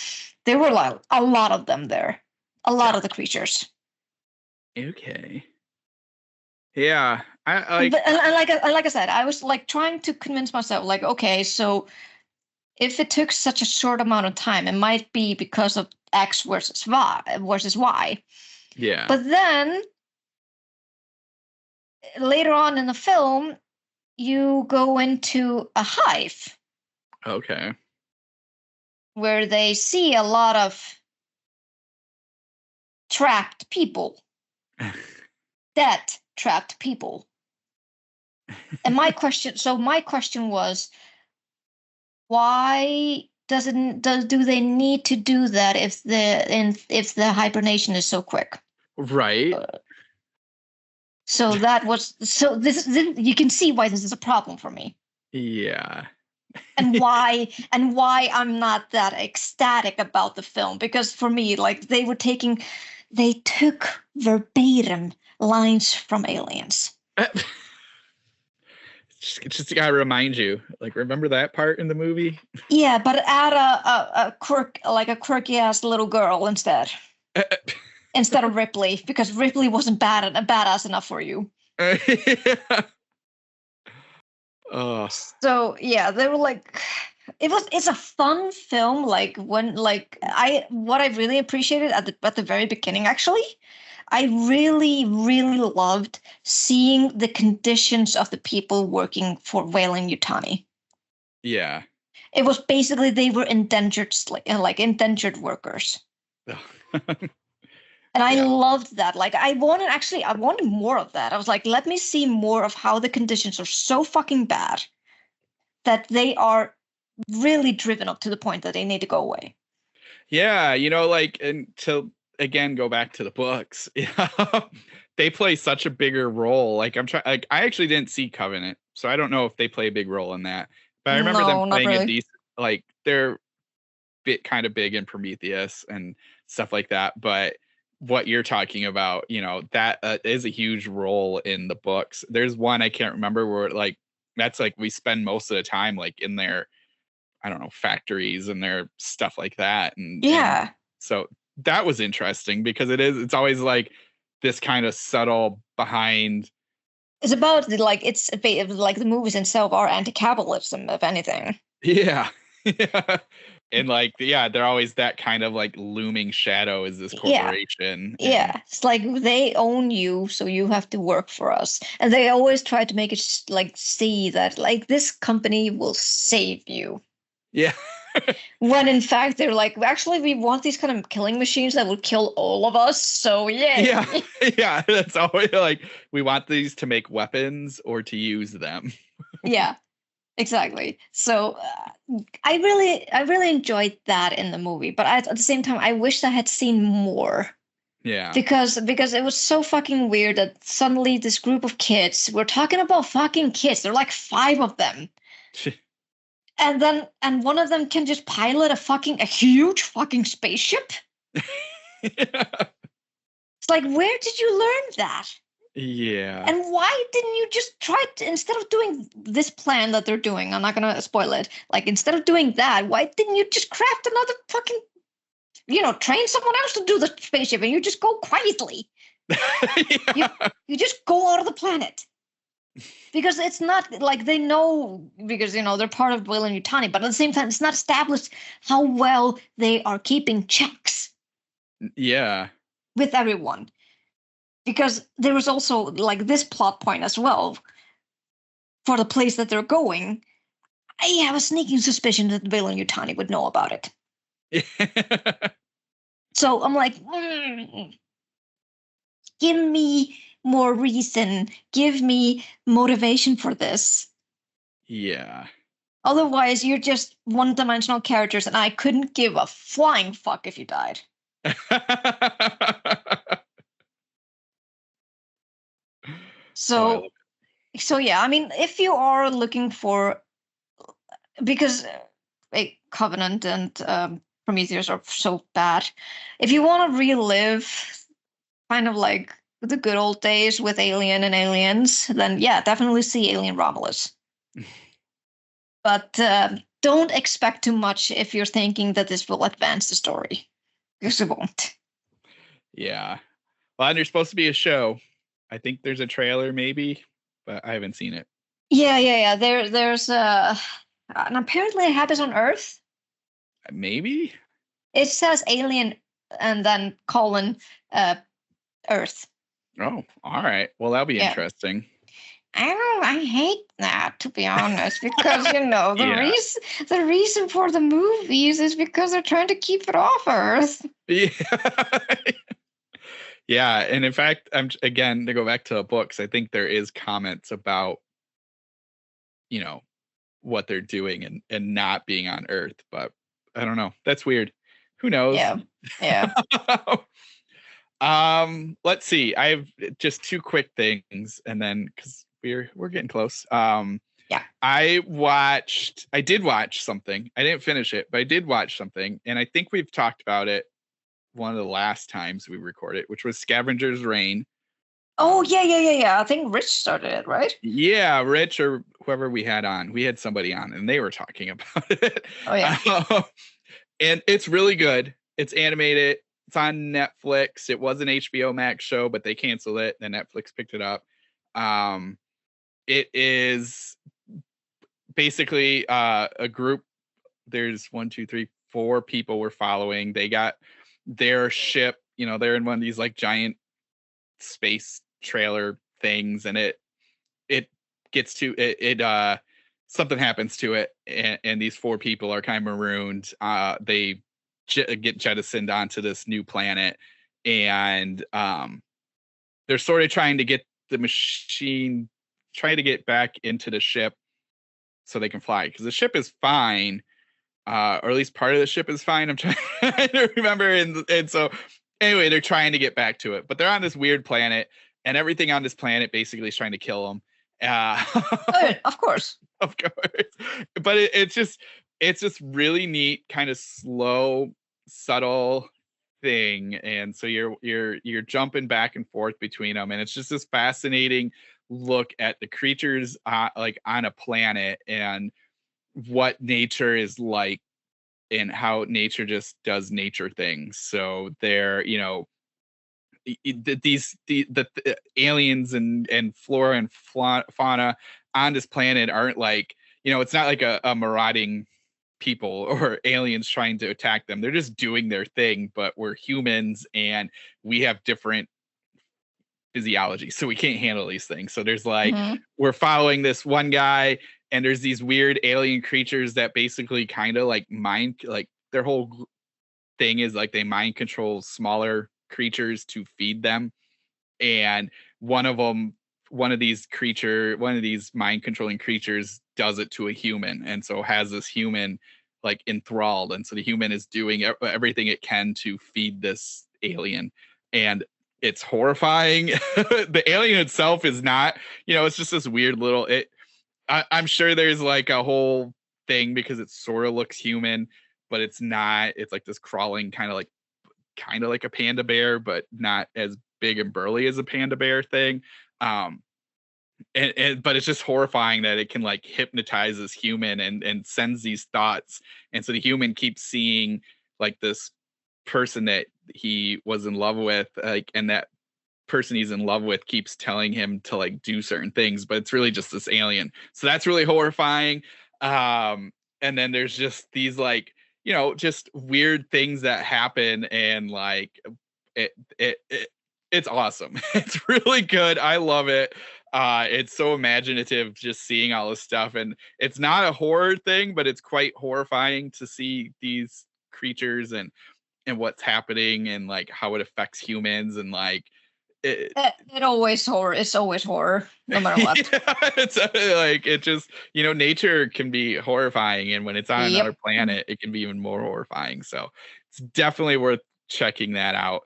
there were like a lot of them there, a lot of the creatures. Okay. Yeah, I like. And like I said, I was like trying to convince myself, like, okay, so if it took such a short amount of time, it might be because of X versus Y. Yeah. But then later on in the film, you go into a hive Okay. where they see a lot of trapped people, dead trapped people. And my question was, why do they need to do that if the hibernation is so quick? Right. So this you can see why this is a problem for me. Yeah. And why I'm not that ecstatic about the film, because for me, like they took verbatim lines from Aliens. Just gotta remind you, like, remember that part in the movie? Yeah, but add a quirky ass little girl instead of Ripley, because Ripley wasn't badass enough for you. Oh. So yeah, they were like, it's a fun film. Like what I really appreciated at the very beginning, actually, I really, really loved seeing the conditions of the people working for Weyland-Yutani. Yeah. It was basically they were indentured workers. And I loved that. Like I wanted more of that. I was like, let me see more of how the conditions are so fucking bad that they are really driven up to the point that they need to go away. Yeah, like, and to again go back to the books, they play such a bigger role. Like I actually didn't see Covenant, so I don't know if they play a big role in that. But I remember them playing a decent, like they're kind of big in Prometheus and stuff like that. But what you're talking about, that is a huge role in the books. There's one I can't remember where like that's like we spend most of the time like in their, I don't know, factories and their stuff like that. And so that was interesting because it's always like this kind of subtle behind. It's about like the movies themselves are anti-capitalism, if anything. Yeah. Yeah. And like, yeah, they're always that kind of like looming shadow is this corporation. Yeah. It's like they own you, so you have to work for us. And they always try to make it like see that like this company will save you. Yeah. When in fact they're like, actually, we want these kind of killing machines that will kill all of us. So yeah. Yeah. That's always like, we want these to make weapons or to use them. Yeah. Exactly. So I really enjoyed that in the movie, but at the same time, I wish I had seen more. Yeah. Because it was so fucking weird that suddenly this group of kids, we're talking about fucking kids, there are like 5 of them. And one of them can just pilot a huge fucking spaceship. Yeah. It's like, where did you learn that? Yeah. And why didn't you just try to, instead of doing this plan that they're doing, I'm not going to spoil it, like instead of doing that, why didn't you just craft another fucking, train someone else to do the spaceship and you just go quietly? Yeah. You just go out of the planet. Because it's not like they know, because, they're part of Weyland-Yutani, but at the same time, it's not established how well they are keeping checks. Yeah. With everyone. Because there was also like this plot point as well for the place that they're going. I have a sneaking suspicion that Weyland-Yutani would know about it. So I'm like, give me more reason, give me motivation for this. Yeah. Otherwise, you're just one-dimensional characters, and I couldn't give a flying fuck if you died. So yeah, I mean, if you are looking for, because Covenant and Prometheus are so bad, if you want to relive kind of like the good old days with Alien and Aliens, then yeah, definitely see Alien Romulus. But don't expect too much if you're thinking that this will advance the story, because it won't. Yeah. Well, and there's supposed to be a show. I think there's a trailer, maybe, but I haven't seen it. Yeah. There's and apparently it happens on Earth. Maybe. It says alien and then colon Earth. Oh, all right. Well, that'll be interesting. I hate that, to be honest, because Yeah. the reason for the movies is because they're trying to keep it off Earth. Yeah. Yeah, and in fact, I'm again to go back to the books. I think there is comments about, what they're doing and not being on Earth, but I don't know. That's weird. Who knows? Yeah. Let's see. I have just two quick things, and then because we're getting close. Yeah. I did watch something. I didn't finish it, but I did watch something, and I think we've talked about it one of the last times we recorded, which was Scavenger's Reign. Oh, yeah. I think Rich started it, right? Yeah, Rich or whoever we had on. We had somebody on, and they were talking about it. Oh, yeah. And it's really good. It's animated. It's on Netflix. It was an HBO Max show, but they canceled it. Then Netflix picked it up. It is basically a group. There's 4 people we're following. They got their ship. They're in one of these like giant space trailer things, and it gets to it. Something happens to it, and these 4 people are kind of marooned. They get jettisoned onto this new planet, and they're sort of trying to get the machine, trying to get back into the ship so they can fly, because the ship is fine, or at least part of the ship is fine. I'm trying to remember, and so anyway, they're trying to get back to it, but they're on this weird planet, and everything on this planet basically is trying to kill them. Of course. Of course. But it's just really neat, kind of slow, subtle thing. And so you're jumping back and forth between them, and it's just this fascinating look at the creatures like on a planet and what nature is like and how nature just does nature things. So they're, the aliens and flora and fauna on this planet aren't like, it's not like a marauding people or aliens trying to attack them. They're just doing their thing, but we're humans and we have different physiology, so we can't handle these things. So there's like, we're following this one guy, and there's these weird alien creatures that basically kind of like their whole thing is like they mind control smaller creatures to feed them. And one of these mind controlling creatures does it to a human, and so has this human like enthralled, and so the human is doing everything it can to feed this alien, and it's horrifying. The alien itself is not, it's just this weird little I'm sure there's like a whole thing because it sort of looks human, but it's not. It's like this crawling kind of like a panda bear, but not as big and burly as a panda bear thing. But it's just horrifying that it can like hypnotize this human and sends these thoughts. And so the human keeps seeing like this person that he was in love with, like, and that person he's in love with keeps telling him to like do certain things, but it's really just this alien. So that's really horrifying. And then there's just these like, just weird things that happen, and like it's awesome. It's really good. I love it. It's so imaginative just seeing all this stuff, and it's not a horror thing, but it's quite horrifying to see these creatures and what's happening and like how it affects humans, and like it's always horror, no matter what. Yeah, it's like, it just, nature can be horrifying, and when it's on another planet, it can be even more horrifying. So it's definitely worth checking that out.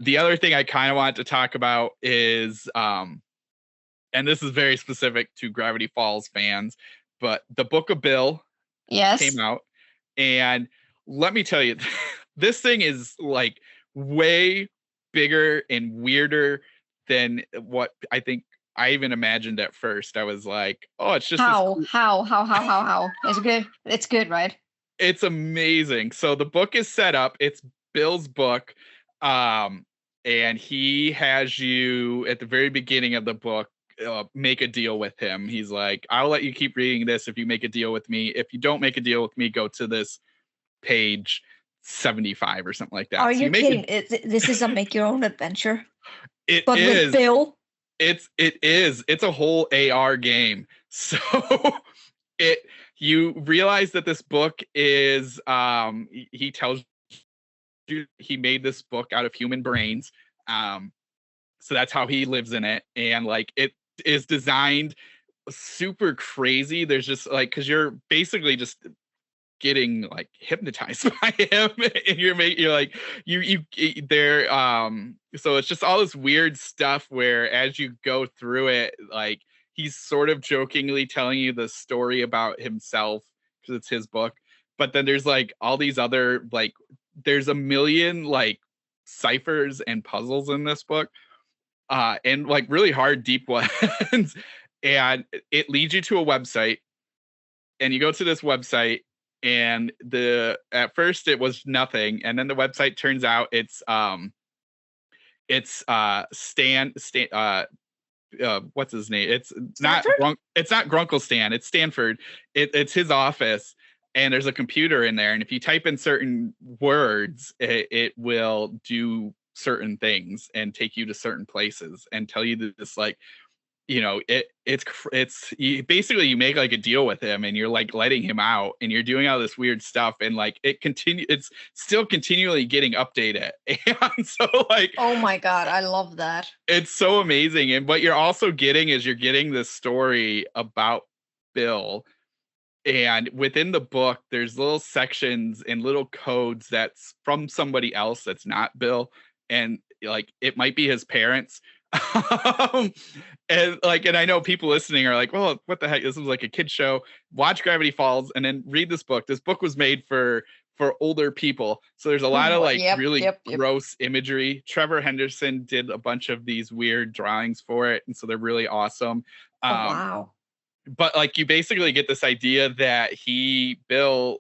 The other thing I kind of want to talk about is, and this is very specific to Gravity Falls fans, but the Book of Bill came out, and let me tell you, this thing is like way bigger and weirder than what I think I even imagined at first. I was like, oh, it's just How? It's good. It's good, right? It's amazing. So the book is set up. It's Bill's book. And he has you at the very beginning of the book make a deal with him. He's like, I'll let you keep reading this if you make a deal with me. If you don't make a deal with me, go to this page 75 or something like that. Are so you kidding? This is a make your own adventure. But with Bill. It is. It's a whole AR game. So you realize that this book is he tells you he made this book out of human brains. So that's how he lives in it. And like it is designed super crazy. There's just like, because you're basically just getting like hypnotized by him, and you're like you there. So it's just all this weird stuff where as you go through it, like he's sort of jokingly telling you the story about himself because it's his book, but then there's like all these other like there's a million like ciphers and puzzles in this book, and like really hard deep ones. And it leads you to a website, and you go to this website, and at first it was nothing, and then the website turns out it's what's his name? It's Stanford? It's not Grunkle Stan. It's Stanford. It's his office, and there's a computer in there, and if you type in certain words, it will do certain things and take you to certain places and tell you this like, you know, it's basically you make like a deal with him, and you're like letting him out, and you're doing all this weird stuff, and like it's still continually getting updated. And so like, oh my god, I love that. It's so amazing. And what you're also getting is you're getting this story about Bill, and within the book there's little sections and little codes that's from somebody else that's not Bill, and like it might be his parents. And I know people listening are like, well, what the heck, this was like a kid show. Watch Gravity Falls and then read this book. This book was made for older people, so there's a lot of like really gross imagery. Trevor Henderson did a bunch of these weird drawings for it, and so they're really awesome. Wow. But like you basically get this idea that Bill,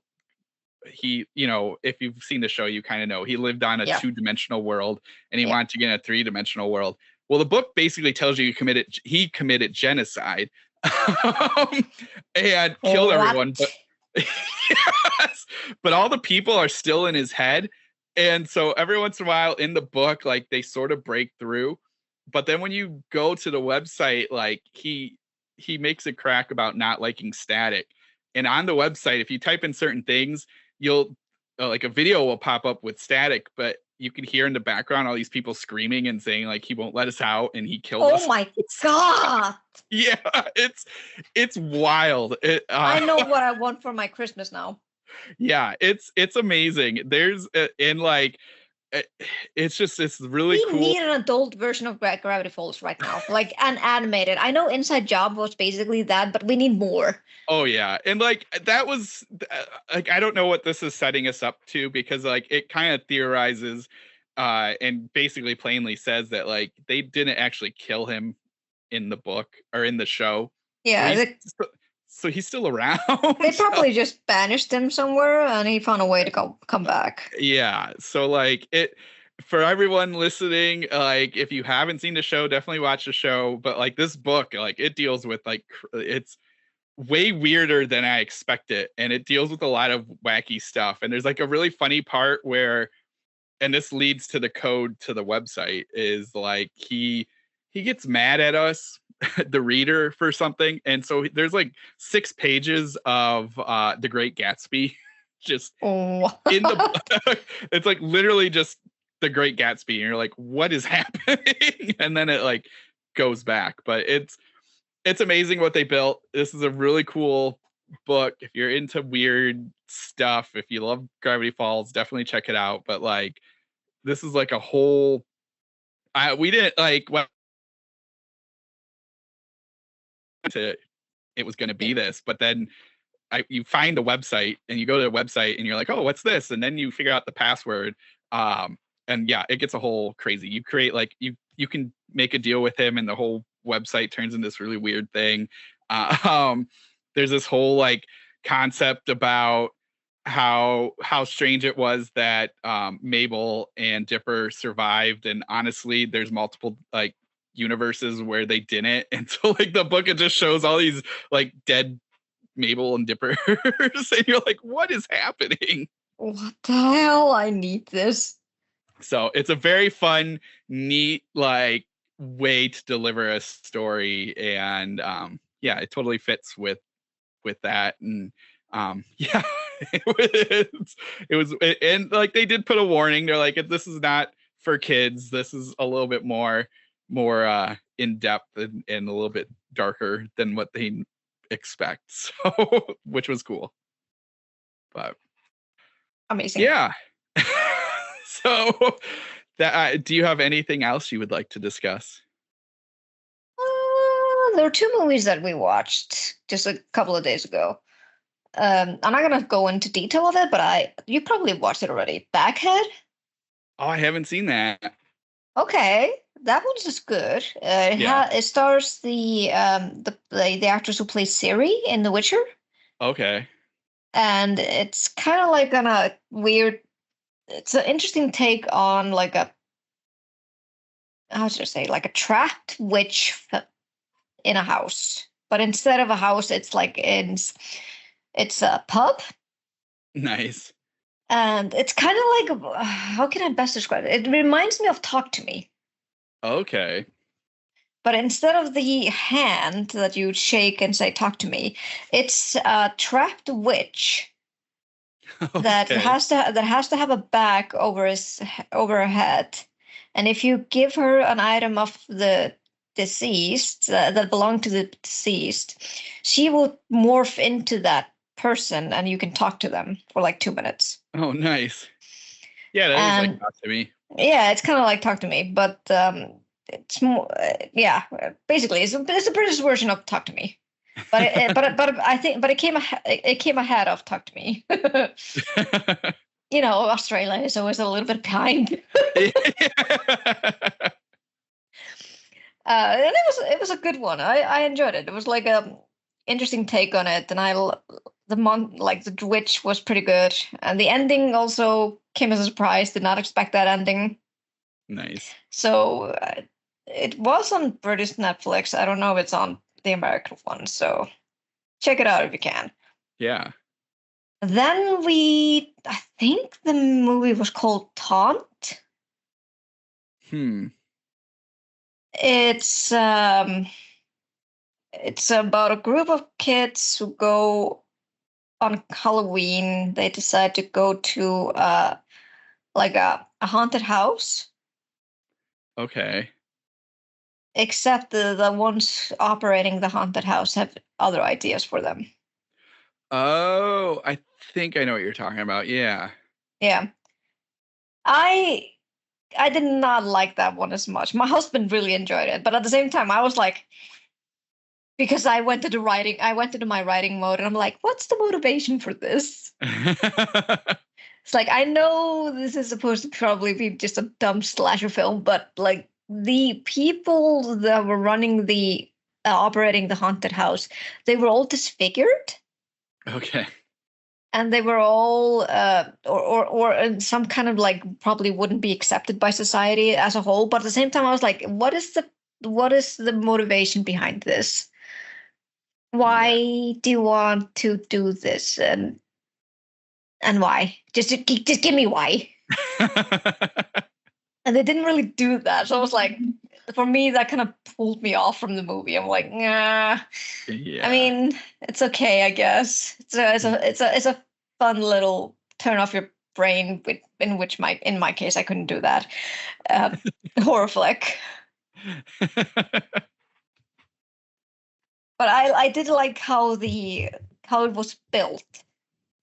you know, if you've seen the show, you kind of know he lived on a two-dimensional world, and he wanted to get in a three-dimensional world. Well, the book basically tells you he committed genocide and killed everyone. But, yes, but all the people are still in his head. And so every once in a while in the book, like they sort of break through. But then when you go to the website, like he makes a crack about not liking static. And on the website, if you type in certain things, you'll like a video will pop up with static, but you can hear in the background all these people screaming and saying like he won't let us out and he killed us. Oh my god! Yeah, it's wild. I know what I want for my Christmas now. Yeah, it's amazing. There's in like it's just it's really cool. We need an adult version of Gravity Falls right now, like an animated. I know Inside Job was basically that, but we need more. Oh yeah, and like that was like I don't know what this is setting us up to, because like it kind of theorizes and basically plainly says that like they didn't actually kill him in the book or in the show. Yeah, so he's still around. They probably just banished him somewhere, and he found a way to come back. Yeah, so like for everyone listening, like if you haven't seen the show, definitely watch the show. But like this book, like it deals with like it's way weirder than I expected, and it deals with a lot of wacky stuff. And there's like a really funny part where, and this leads to the code to the website, is like he gets mad at us, the reader, for something. And so there's like 6 pages of The Great Gatsby just in the book. It's like literally just The Great Gatsby, and you're like, what is happening? And then it like goes back. But it's amazing what they built. This is a really cool book. If you're into weird stuff, if you love Gravity Falls, definitely check it out. But like this is like a whole we didn't like what it was going to be this, but then you find the website and you go to the website and you're like, oh, what's this? And then you figure out the password. And yeah, it gets a whole crazy. You create like you can make a deal with him, and the whole website turns into this really weird thing. There's this whole like concept about how strange it was that Mabel and Dipper survived, and honestly, there's multiple like universes where they didn't, and so like the book, it just shows all these like dead Mabel and Dipper, and you're like, what is happening? What the hell? I need this. So it's a very fun, neat, like way to deliver a story, and yeah, it totally fits with that, and yeah, it was, and like they did put a warning. They're like, this is not for kids. This is a little bit more in depth and a little bit darker than what they expect. So, which was cool. But amazing. Yeah. So, that do you have anything else you would like to discuss? There were two movies that we watched just a couple of days ago. I'm not gonna go into detail of it, but you probably watched it already. Baghead. Oh, I haven't seen that. Okay, that one's just good. It stars the actress who plays Ciri in The Witcher. Okay. And it's kind of like on a weird. It's an interesting take on like a. How should I say? Like a trapped witch in a house, but instead of a house, it's like it's a pub. Nice. And it's kind of like, how can I best describe it? It reminds me of Talk to Me. Okay. But instead of the hand that you would shake and say, talk to me, it's a trapped witch that has to have a bag over her head. And if you give her an item of the deceased that belonged to the deceased, she will morph into that person and you can talk to them for like 2 minutes. Oh, nice. Yeah, that is like Talk to Me. Yeah, it's kind of like Talk to Me, but it's more basically it's a British version of Talk to Me. But it came ahead of Talk to Me. You know, Australia is always a little bit behind. And it was a good one. I enjoyed it. It was like a interesting take on it, and the witch was pretty good, and the ending also came as a surprise. Did not expect that ending. Nice. So it was on British Netflix. I don't know if it's on the American one. So check it out if you can. Yeah. Then I think the movie was called Taunt. It's about a group of kids who go on Halloween. They decide to go to like a haunted house. Okay. Except the ones operating the haunted house have other ideas for them. Oh, I think I know what you're talking about. Yeah. Yeah. I did not like that one as much. My husband really enjoyed it, but at the same time, I was like, because I went into my writing mode, and I'm like, what's the motivation for this? It's like, I know this is supposed to probably be just a dumb slasher film, but like the people that were running the operating the haunted house, they were all disfigured. Okay. And they were all or in some kind of like probably wouldn't be accepted by society as a whole. But at the same time, I was like, what is the motivation behind this? Why do you want to do this? And why? Just give me why. And they didn't really do that. So I was like, for me, that kind of pulled me off from the movie. I'm like, nah. Yeah. I mean, it's okay, I guess. It's a fun little turn off your brain in my case I couldn't do that. Horror flick. But I did like how it was built,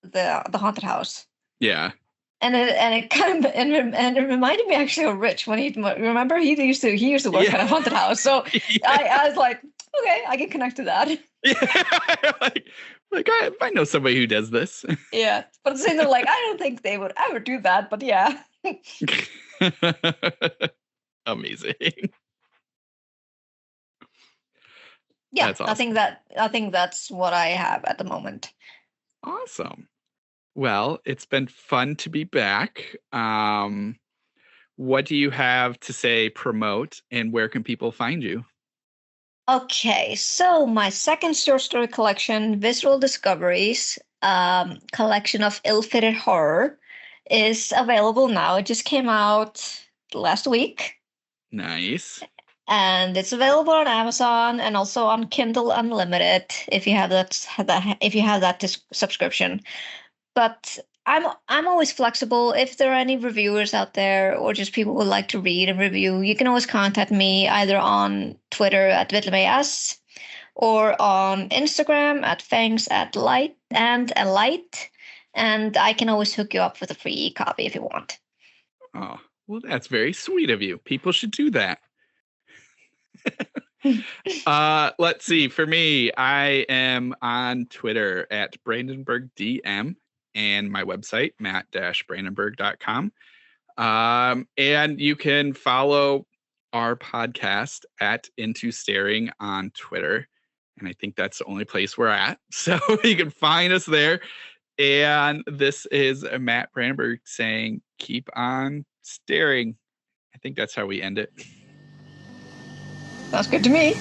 the haunted house. Yeah. And it kind of and it reminded me actually of Rich when he used to work at a haunted house. So yeah. I was like, okay, I can connect to that. Yeah, like I know somebody who does this. Yeah, but at the same time, like I don't think they would ever do that. But yeah. Amazing. Yeah, That's awesome. I think that's what I have at the moment. Awesome. Well, it's been fun to be back. What do you have to say, promote, and where can people find you? Okay, so my second short story collection, Visceral Discoveries, collection of ill-fitted horror, is available now. It just came out last week, Nice. and it's available on Amazon and also on Kindle Unlimited if you have that subscription. But I'm always flexible. If there are any reviewers out there or just people who would like to read and review, you can always contact me either on Twitter at @VitlemayS or on Instagram at Fangs at Light and a Light. And I can always hook you up with a free copy if you want. Oh, well, that's very sweet of you. People should do that. Let's see. For me, I am on Twitter at BrandenburgDM and my website, matt-brandenburg.com. And you can follow our podcast at Into Staring on Twitter. And I think that's the only place we're at. So you can find us there. And this is Matt Brandenburg saying, keep on staring. I think that's how we end it. Sounds good to me.